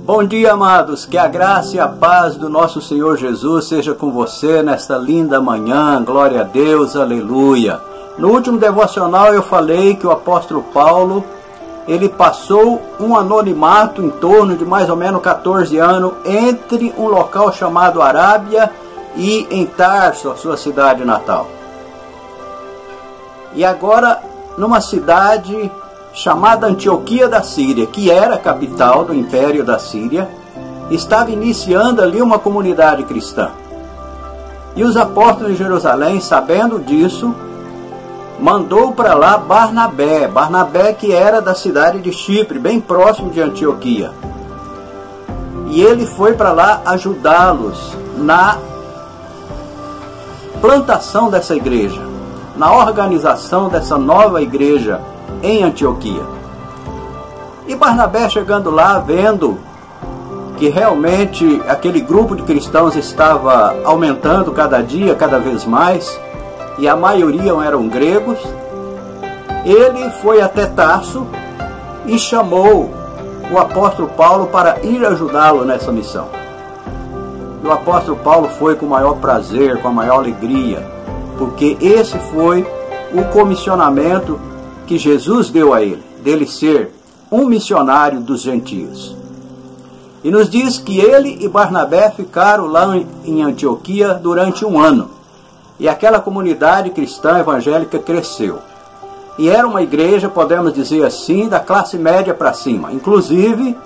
Bom dia, amados, que a graça e a paz do nosso Senhor Jesus seja com você nesta linda manhã, glória a Deus, aleluia. No último devocional eu falei que o apóstolo Paulo, ele passou um anonimato em torno de mais ou menos 14 anos entre um local chamado Arábia e em Tarso, a sua cidade natal. E agora numa cidade chamada Antioquia da Síria, que era a capital do Império da Síria, estava iniciando ali uma comunidade cristã. E os apóstolos de Jerusalém, sabendo disso, mandou para lá Barnabé, que era da cidade de Chipre, bem próximo de Antioquia. E ele foi para lá ajudá-los na plantação dessa igreja, na organização dessa nova igreja em Antioquia. E Barnabé, chegando lá, vendo que realmente aquele grupo de cristãos estava aumentando cada dia, cada vez mais, e a maioria eram gregos, ele foi até Tarso e chamou o apóstolo Paulo para ir ajudá-lo nessa missão. E o apóstolo Paulo foi com o maior prazer, com a maior alegria, porque esse foi o comissionamento que Jesus deu a ele, dele ser um missionário dos gentios. E nos diz que ele e Barnabé ficaram lá em Antioquia durante um ano. E aquela comunidade cristã evangélica cresceu. E era uma igreja, podemos dizer assim, da classe média para cima. Inclusive,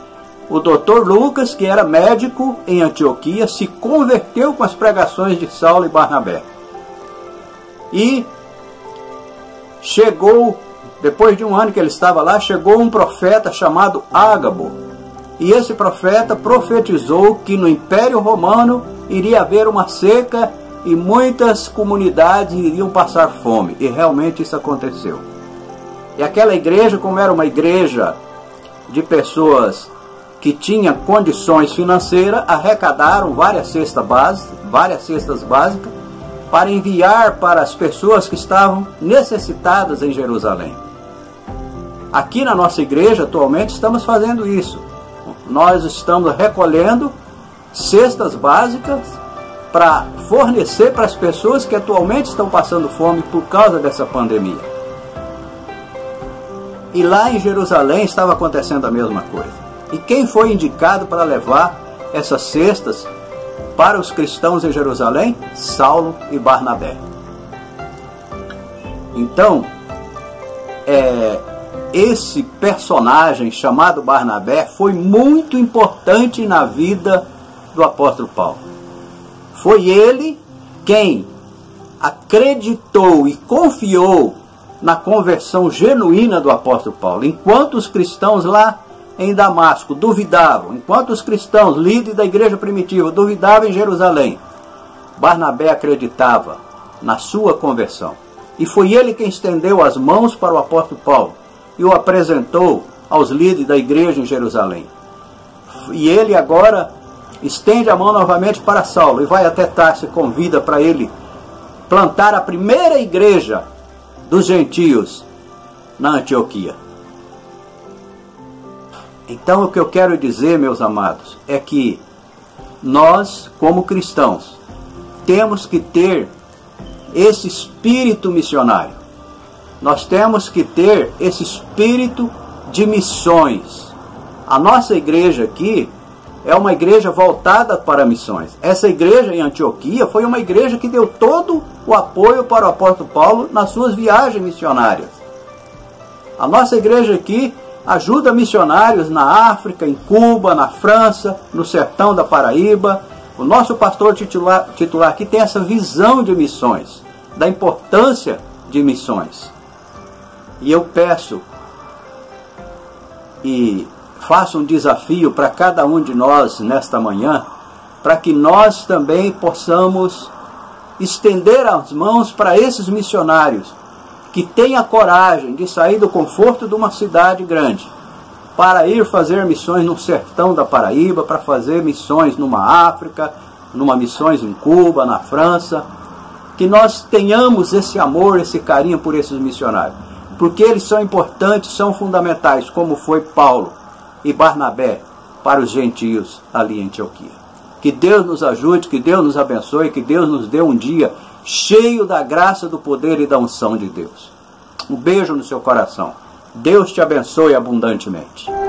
o Dr. Lucas, que era médico em Antioquia, se converteu com as pregações de Saulo e Barnabé. E depois de um ano que ele estava lá, chegou um profeta chamado Ágabo. E esse profeta profetizou que no Império Romano iria haver uma seca e muitas comunidades iriam passar fome. E realmente isso aconteceu. E aquela igreja, como era uma igreja de pessoas que tinham condições financeiras, arrecadaram várias cestas básicas para enviar para as pessoas que estavam necessitadas em Jerusalém. Aqui na nossa igreja, atualmente, estamos fazendo isso. Nós estamos recolhendo cestas básicas para fornecer para as pessoas que atualmente estão passando fome por causa dessa pandemia. E lá em Jerusalém estava acontecendo a mesma coisa. E quem foi indicado para levar essas cestas para os cristãos em Jerusalém? Saulo e Barnabé. Então, esse personagem chamado Barnabé foi muito importante na vida do apóstolo Paulo. Foi ele quem acreditou e confiou na conversão genuína do apóstolo Paulo. Enquanto os cristãos lá em Damasco duvidavam, enquanto os cristãos, líderes da igreja primitiva, duvidavam em Jerusalém, Barnabé acreditava na sua conversão. E foi ele quem estendeu as mãos para o apóstolo Paulo e o apresentou aos líderes da igreja em Jerusalém. E ele agora estende a mão novamente para Saulo e vai até Tarso e convida para ele plantar a primeira igreja dos gentios na Antioquia. Então o que eu quero dizer, meus amados, é que nós, como cristãos, temos que ter esse espírito missionário. Nós temos que ter esse espírito de missões. A nossa igreja aqui é uma igreja voltada para missões. Essa igreja em Antioquia foi uma igreja que deu todo o apoio para o apóstolo Paulo nas suas viagens missionárias. A nossa igreja aqui ajuda missionários na África, em Cuba, na França, no sertão da Paraíba. O nosso pastor titular aqui tem essa visão de missões, da importância de missões. E eu peço e faço um desafio para cada um de nós nesta manhã, para que nós também possamos estender as mãos para esses missionários que têm a coragem de sair do conforto de uma cidade grande para ir fazer missões no sertão da Paraíba, para fazer missões numa África, missões em Cuba, na França. Que nós tenhamos esse amor, esse carinho por esses missionários, porque eles são importantes, são fundamentais, como foi Paulo e Barnabé para os gentios ali em Antioquia. Que Deus nos ajude, que Deus nos abençoe, que Deus nos dê um dia cheio da graça, do poder e da unção de Deus. Um beijo no seu coração. Deus te abençoe abundantemente.